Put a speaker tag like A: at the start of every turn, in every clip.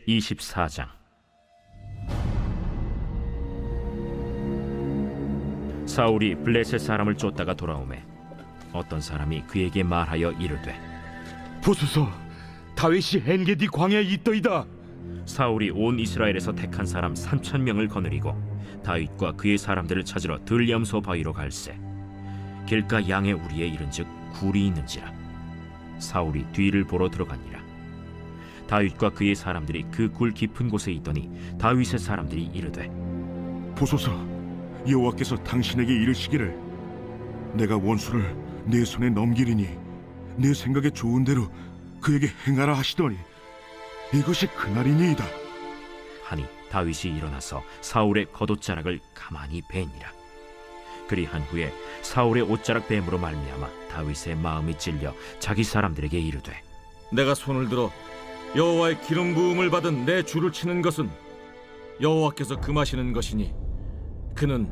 A: 제24장. 사울이 블레셋 사람을 쫓다가 돌아오매 어떤 사람이 그에게 말하여 이르되,
B: 보소서, 다윗이 엔게디 광야에 있더이다.
A: 사울이 온 이스라엘에서 택한 사람 3,000명을 거느리고 다윗과 그의 사람들을 찾으러 들염소 바위로 갈새 길가 양의 우리에 이른즉 굴이 있는지라. 사울이 뒤를 보러 들어가니라. 다윗과 그의 사람들이 그 굴 깊은 곳에 있더니 다윗의 사람들이 이르되,
B: 보소서, 여호와께서 당신에게 이르시기를 내가 원수를 내 손에 넘기리니 내 생각에 좋은 대로 그에게 행하라 하시더니 이것이 그날이니이다.
A: 하니 다윗이 일어나서 사울의 겉옷자락을 가만히 베니라. 그리한 후에 사울의 옷자락 뱀으로 말미암아 다윗의 마음이 찔려 자기 사람들에게 이르되,
C: 내가 손을 들어 여호와의 기름 부음을 받은 내 주를 치는 것은 여호와께서 금하시는 것이니 그는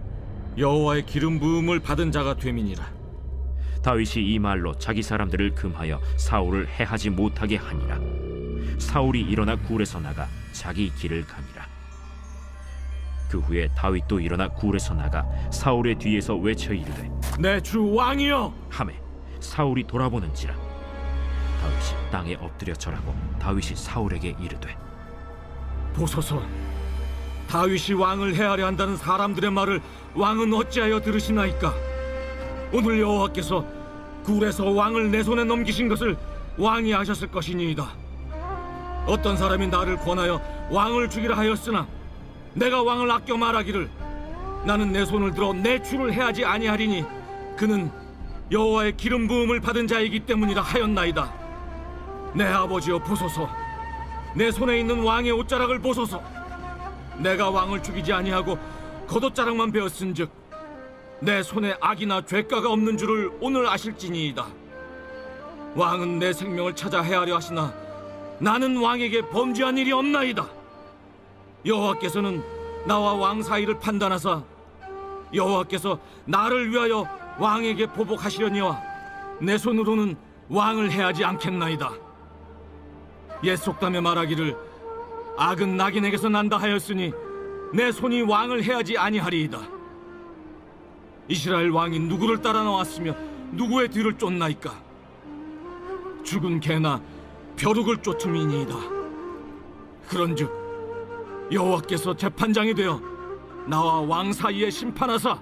C: 여호와의 기름 부음을 받은 자가 됨이니라.
A: 다윗이 이 말로 자기 사람들을 금하여 사울을 해하지 못하게 하니라. 사울이 일어나 굴에서 나가 자기 길을 가니라. 그 후에 다윗도 일어나 굴에서 나가 사울의 뒤에서 외쳐 이르되,
C: 내 주 왕이여!
A: 하매 사울이 돌아보는지라. 다윗이 땅에 엎드려 절하고 다윗이 사울에게 이르되,
C: 보소서, 다윗이 왕을 해하려 한다는 사람들의 말을 왕은 어찌하여 들으시나이까? 오늘 여호와께서 굴에서 왕을 내 손에 넘기신 것을 왕이 아셨을 것이니이다. 어떤 사람이 나를 권하여 왕을 죽이라 하였으나 내가 왕을 아껴 말하기를 나는 내 손을 들어 내 주를 해하지 아니하리니 그는 여호와의 기름 부음을 받은 자이기 때문이라 하였나이다. 내 아버지여, 보소서, 내 손에 있는 왕의 옷자락을 보소서. 내가 왕을 죽이지 아니하고 겉옷자락만 베었은즉 내 손에 악이나 죄가가 없는 줄을 오늘 아실지니이다. 왕은 내 생명을 찾아 해하려 하시나 나는 왕에게 범죄한 일이 없나이다. 여호와께서는 나와 왕 사이를 판단하사 여호와께서 나를 위하여 왕에게 보복하시려니와 내 손으로는 왕을 해하지 않겠나이다. 옛 속담에 말하기를 악은 낙인에게서 난다 하였으니 내 손이 왕을 해하지 아니하리이다. 이스라엘 왕이 누구를 따라 나왔으며 누구의 뒤를 쫓나이까? 죽은 개나 벼룩을 쫓음이니이다. 그런즉 여호와께서 재판장이 되어 나와 왕 사이에 심판하사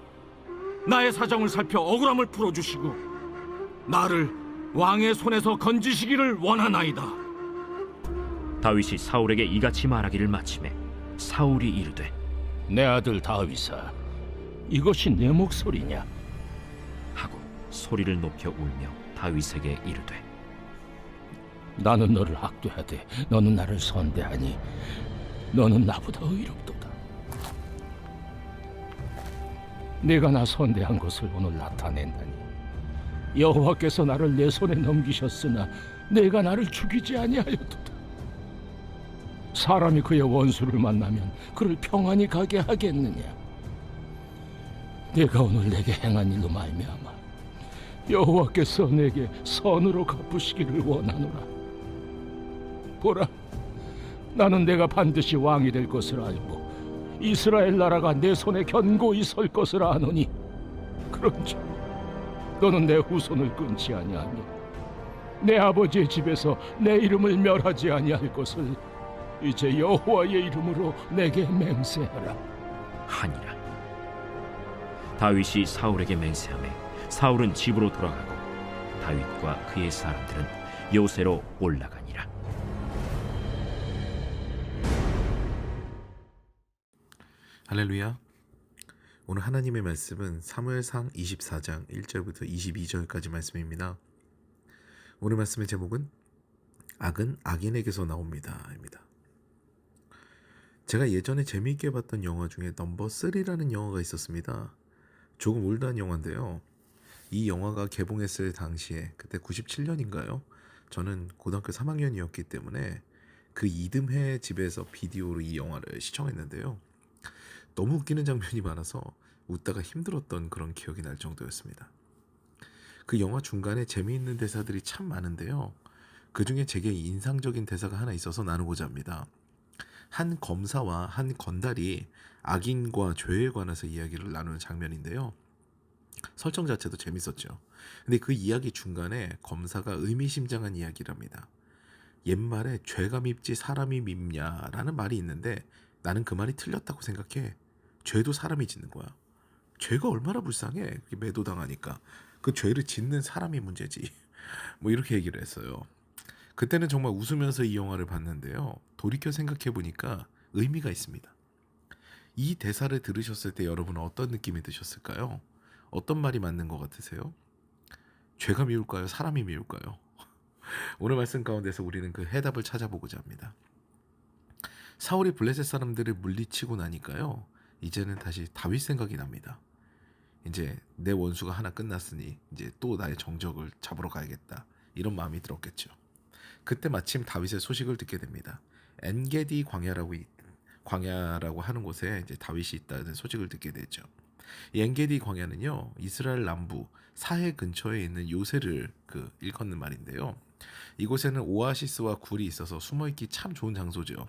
C: 나의 사정을 살펴 억울함을 풀어주시고 나를 왕의 손에서 건지시기를 원하나이다.
A: 다윗이 사울에게 이같이 말하기를 마치매 사울이 이르되,
D: 내 아들 다윗아, 이것이 내 목소리냐?
A: 하고 소리를 높여 울며 다윗에게 이르되,
D: 나는 너를 학대하되 너는 나를 선대하니 너는 나보다 의롭도다. 내가 나 선대한 것을 오늘 나타낸다니 여호와께서 나를 내 손에 넘기셨으나 내가 나를 죽이지 아니하였도다. 사람이 그의 원수를 만나면 그를 평안히 가게 하겠느냐? 내가 오늘 내게 행한 일로 말미암아 여호와께서 내게 선으로 갚으시기를 원하노라. 보라, 나는 내가 반드시 왕이 될 것을 알고 이스라엘 나라가 내 손에 견고히 설 것을 아노니 그런즉 너는 내 후손을 끊지 아니하며 내 아버지의 집에서 내 이름을 멸하지 아니할 것을 이제 여호와의 이름으로 내게 맹세하라.
A: 하니라. 다윗이 사울에게 맹세하매 사울은 집으로 돌아가고 다윗과 그의 사람들은 요새로 올라가니라.
E: 할렐루야. 오늘 하나님의 말씀은 사무엘상 24장 1절부터 22절까지 말씀입니다. 오늘 말씀의 제목은 악은 악인에게서 나옵니다 입니다. 제가 예전에 재미있게 봤던 영화 중에 넘버 3라는 영화가 있었습니다. 조금 올드한 영화인데요. 이 영화가 개봉했을 당시에 그때 97년인가요? 저는 고등학교 3학년이었기 때문에 그 이듬해 집에서 비디오로 이 영화를 시청했는데요. 너무 웃기는 장면이 많아서 웃다가 힘들었던 그런 기억이 날 정도였습니다. 그 영화 중간에 재미있는 대사들이 참 많은데요. 그 중에 제게 인상적인 대사가 하나 있어서 나누고자 합니다. 한 검사와 한 건달이 악인과 죄에 관해서 이야기를 나누는 장면인데요. 설정 자체도 재밌었죠. 근데 그 이야기 중간에 검사가 의미심장한 이야기를 합니다. 옛말에 죄가 밉지 사람이 밉냐라는 말이 있는데 나는 그 말이 틀렸다고 생각해. 죄도 사람이 짓는 거야. 죄가 얼마나 불쌍해. 그게 매도당하니까. 그 죄를 짓는 사람이 문제지. 뭐 이렇게 얘기를 했어요. 그때는 정말 웃으면서 이 영화를 봤는데요. 돌이켜 생각해 보니까 의미가 있습니다. 이 대사를 들으셨을 때 여러분은 어떤 느낌이 드셨을까요? 어떤 말이 맞는 것 같으세요? 죄가 미울까요? 사람이 미울까요? 오늘 말씀 가운데서 우리는 그 해답을 찾아보고자 합니다. 사울이 블레셋 사람들을 물리치고 나니까요. 이제는 다시 다윗 생각이 납니다. 이제 내 원수가 하나 끝났으니 이제 또 나의 정적을 잡으러 가야겠다. 이런 마음이 들었겠죠. 그때 마침 다윗의 소식을 듣게 됩니다. 엔게디 광야라고 하는 곳에 이제 다윗이 있다는 소식을 듣게 되죠. 이 엔게디 광야는요, 이스라엘 남부 사해 근처에 있는 요새를 일컫는 말인데요. 이곳에는 오아시스와 굴이 있어서 숨어있기 참 좋은 장소죠.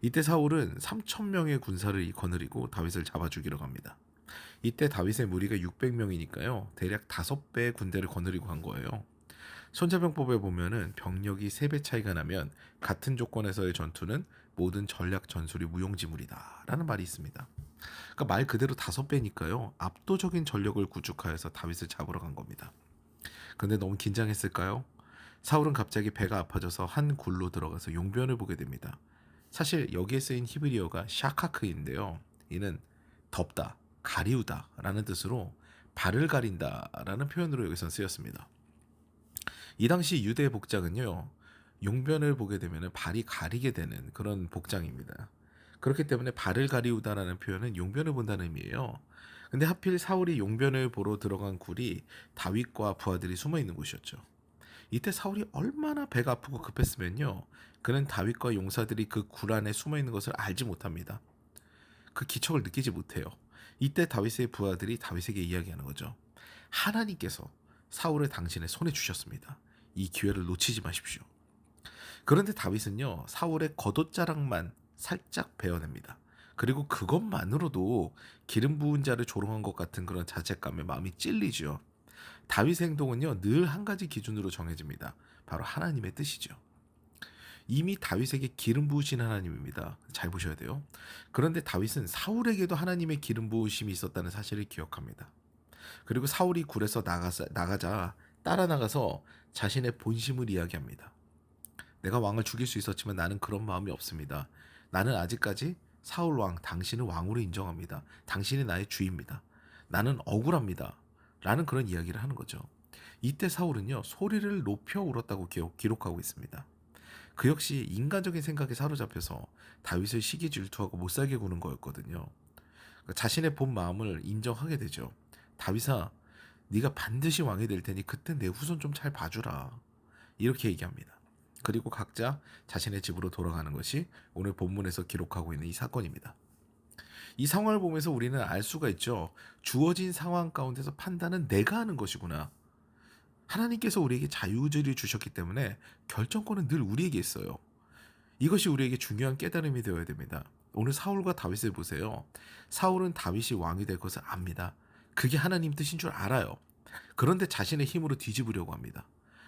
E: 이때 사울은 3,000명의 군사를 거느리고 다윗을 잡아 죽이러 갑니다. 이때 다윗의 무리가 600명이니까요. 대략 5배의 군대를 거느리고 간 거예요. 손자병법에 보면은 병력이 3배 차이가 나면 같은 조건에서의 전투는 모든 전략 전술이 무용지물이다 라는 말이 있습니다. 그러니까 말 그대로 5배니까요. 압도적인 전력을 구축하여서 다윗을 잡으러 간 겁니다. 근데 너무 긴장했을까요? 사울은 갑자기 배가 아파져서 한 굴로 들어가서 용변을 보게 됩니다. 사실 여기에 쓰인 히브리어가 샤카크인데요. 이는 덮다, 가리우다 라는 뜻으로 발을 가린다 라는 표현으로 여기서 쓰였습니다. 이 당시 유대의 복장은요, 용변을 보게 되면 발이 가리게 되는 그런 복장입니다. 그렇기 때문에 발을 가리우다라는 표현은 용변을 본다는 의미예요. 근데 하필 사울이 용변을 보러 들어간 굴이 다윗과 부하들이 숨어 있는 곳이었죠. 이때 사울이 얼마나 배가 아프고 급했으면요, 그는 다윗과 용사들이 그 굴 안에 숨어 있는 것을 알지 못합니다. 그 기척을 느끼지 못해요. 이때 다윗의 부하들이 다윗에게 이야기하는 거죠. 하나님께서 사울을 당신의 손에 주셨습니다. 이 기회를 놓치지 마십시오. 그런데 다윗은요, 사울의 겉옷자락만 살짝 베어냅니다. 그리고 그것만으로도 기름 부은 자를 조롱한 것 같은 그런 자책감에 마음이 찔리죠. 다윗의 행동은요, 늘 한 가지 기준으로 정해집니다. 바로 하나님의 뜻이죠. 이미 다윗에게 기름 부으신 하나님입니다. 잘 보셔야 돼요. 그런데 다윗은 사울에게도 하나님의 기름 부으심이 있었다는 사실을 기억합니다. 그리고 사울이 굴에서 나가자 따라 나가서 자신의 본심을 이야기합니다. 내가 왕을 죽일 수 있었지만 나는 그런 마음이 없습니다. 나는 아직까지 사울 왕, 당신을 왕으로 인정합니다. 당신이 나의 주입니다. 나는 억울합니다. 라는 그런 이야기를 하는 거죠. 이때 사울은요, 소리를 높여 울었다고 기록하고 있습니다. 그 역시 인간적인 생각에 사로잡혀서 다윗을 시기 질투하고 못살게 구는 거였거든요. 자신의 본 마음을 인정하게 되죠. 다윗아, 네가 반드시 왕이 될 테니 그때 내 후손 좀 잘 봐주라. 이렇게 얘기합니다. 그리고 각자 자신의 집으로 돌아가는 것이 오늘 본문에서 기록하고 있는 이 사건입니다. 이 상황을 보면서 우리는 알 수가 있죠. 주어진 상황 가운데서 판단은 내가 하는 것이구나. 하나님께서 우리에게 자유의지를 주셨기 때문에 결정권은 늘 우리에게 있어요. 이것이 우리에게 중요한 깨달음이 되어야 됩니다. 오늘 사울과 다윗을 보세요. 사울은 다윗이 왕이 될 것을 압니다. 그게 하나님 뜻인 줄 알아요. 그런데 자신의 힘으로 뒤집으려고 합니다.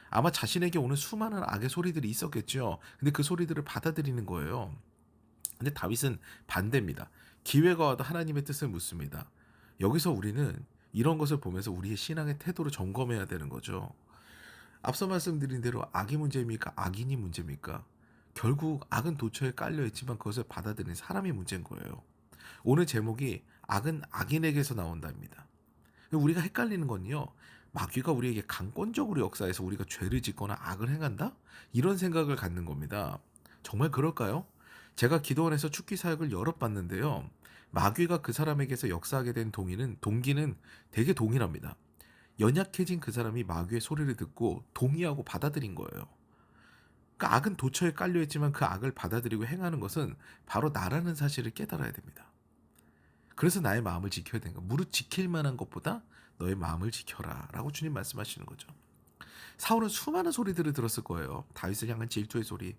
E: 아마 자신에게 오는 수많은 악의 소리들이 있었겠죠. 근데 그 소리들을 받아들이는 거예요. 근데 다윗은 반대입니다. 기회가 와도 하나님의 뜻을 묻습니다. 여기서 우리는 이런 것을 보면서 우리의 신앙의 태도를 점검해야 되는 거죠. 앞서 말씀드린 대로 악이 문제입니까? 악인이 문제입니까? 결국 악은 도처에 깔려있지만 그것을 받아들이는 사람이 문제인 거예요. 오늘 제목이 악은 악인에게서 나온다입니다. 우리가 헷갈리는 건요, 마귀가 우리에게 강권적으로 역사해서 우리가 죄를 짓거나 악을 행한다? 이런 생각을 갖는 겁니다. 정말 그럴까요? 제가 기도원에서 축기 사역을 여러 봤는데요, 마귀가 그 사람에게서 역사하게 된 동기는 되게 동일합니다. 연약해진 그 사람이 마귀의 소리를 듣고 동의하고 받아들인 거예요. 그러니까 악은 도처에 깔려있지만 그 악을 받아들이고 행하는 것은 바로 나라는 사실을 깨달아야 됩니다. 그래서 나의 마음을 지켜야 되는 거예요. 무릇 지킬 만한 것보다 너의 마음을 지켜라 라고 주님 말씀하시는 거죠. 사울은 수많은 소리들을 들었을 거예요. 다윗을 향한 질투의 소리.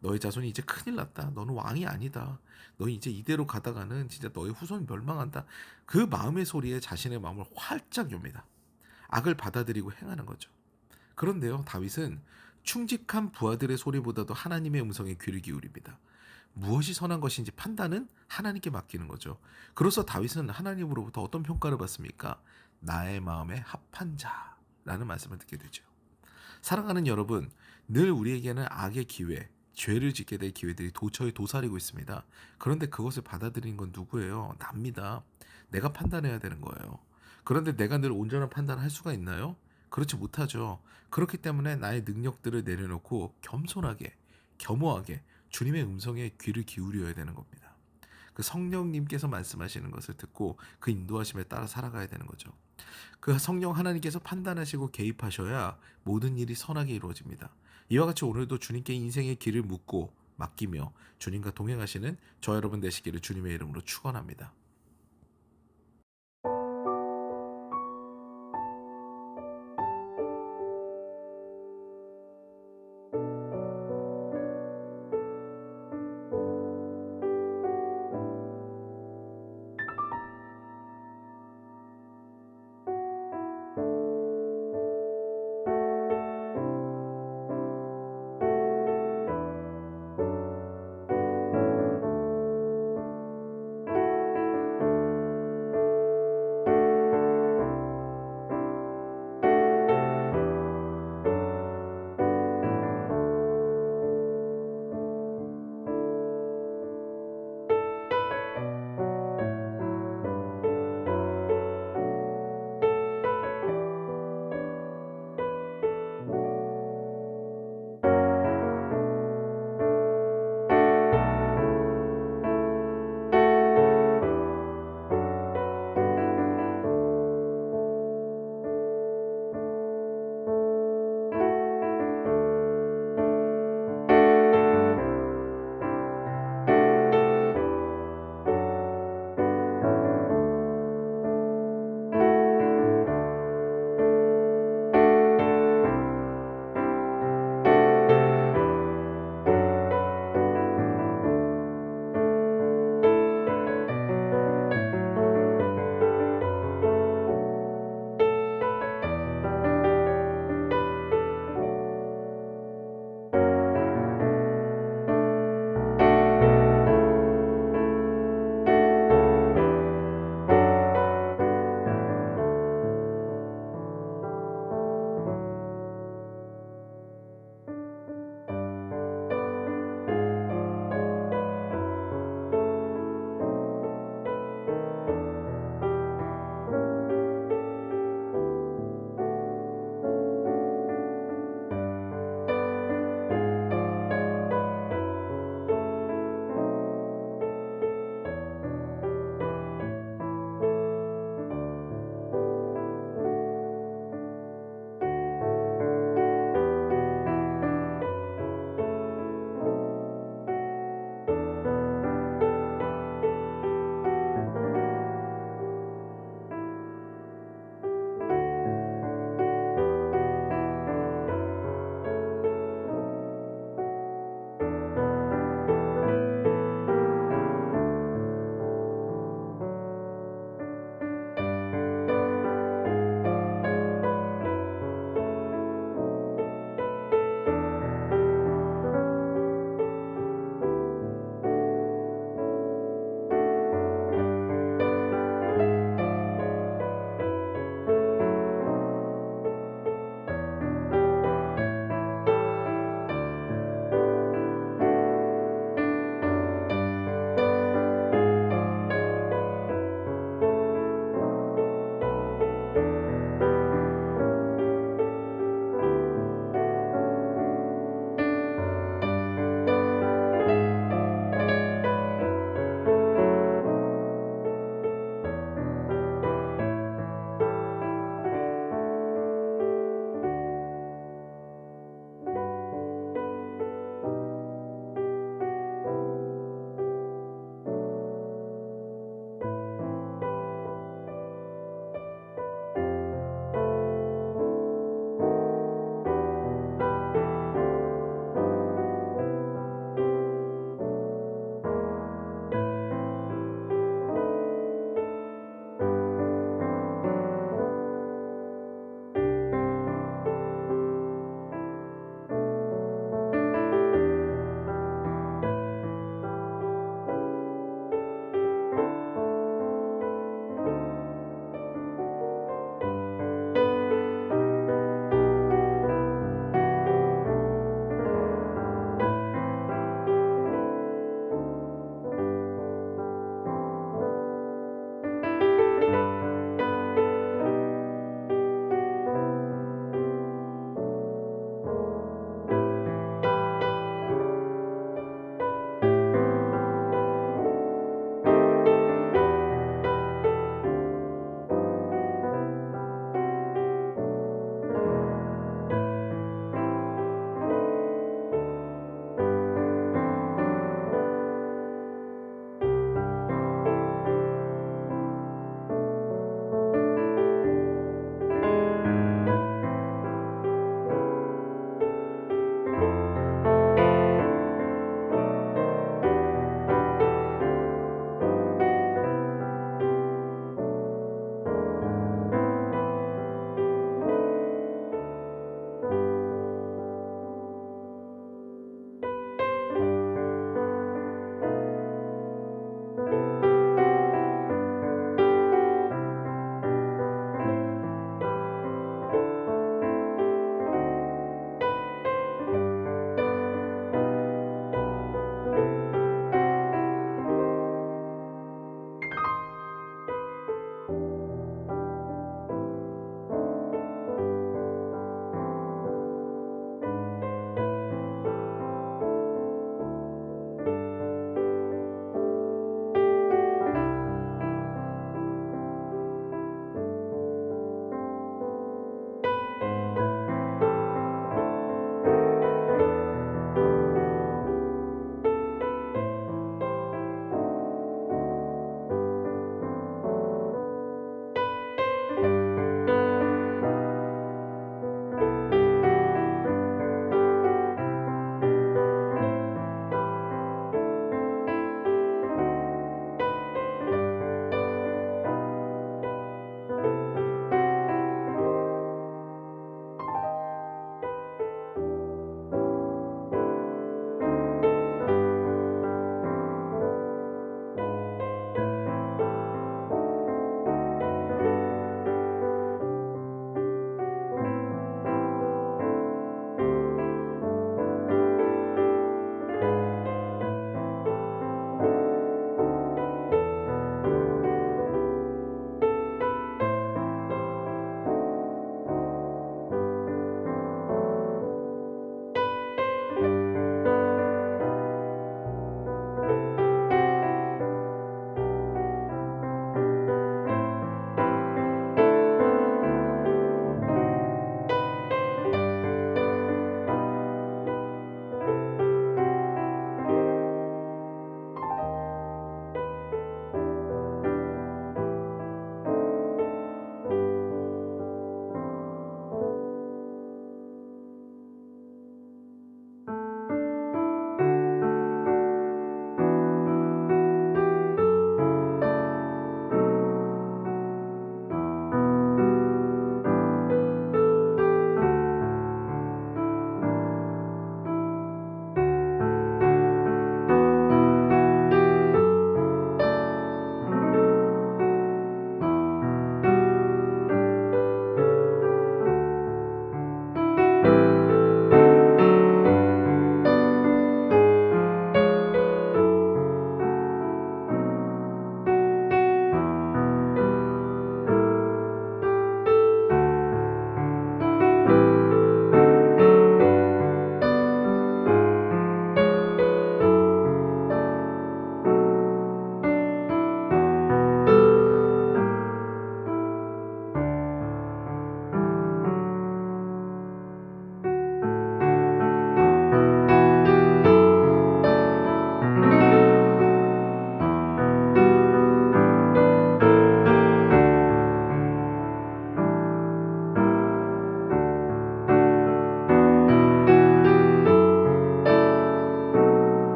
E: 너의 자손이 이제 큰일 났다. 너는 왕이 아니다. 너 이제 이대로 가다가는 진짜 너의 후손이 멸망한다. 그 마음의 소리에 자신의 마음을 활짝 엽니다. 악을 받아들이고 행하는 거죠. 그런데요, 다윗은 충직한 부하들의 소리보다도 하나님의 음성에 귀를 기울입니다. 무엇이 선한 것인지 판단은 하나님께 맡기는 거죠. 그래서 다윗은 하나님으로부터 어떤 평가를 받습니까? 나의 마음에 합한 자라는 말씀을 듣게 되죠. 사랑하는 여러분, 늘 우리에게는 악의 기회, 죄를 짓게 될 기회들이 도처에 도사리고 있습니다. 그런데 그것을 받아들이는 건 누구예요? 납니다. 내가 판단해야 되는 거예요. 그런데 내가 늘 온전한 판단을 할 수가 있나요? 그렇지 못하죠. 그렇기 때문에 나의 능력들을 내려놓고 겸손하게, 겸허하게 주님의 음성에 귀를 기울여야 되는 겁니다. 그 성령님께서 말씀하시는 것을 듣고 그 인도하심에 따라 살아가야 되는 거죠. 그 성령 하나님께서 판단하시고 개입하셔야 모든 일이 선하게 이루어집니다. 이와 같이 오늘도 주님께 인생의 길을 묻고 맡기며 주님과 동행하시는 저 여러분 되시기를 주님의 이름으로 축원합니다.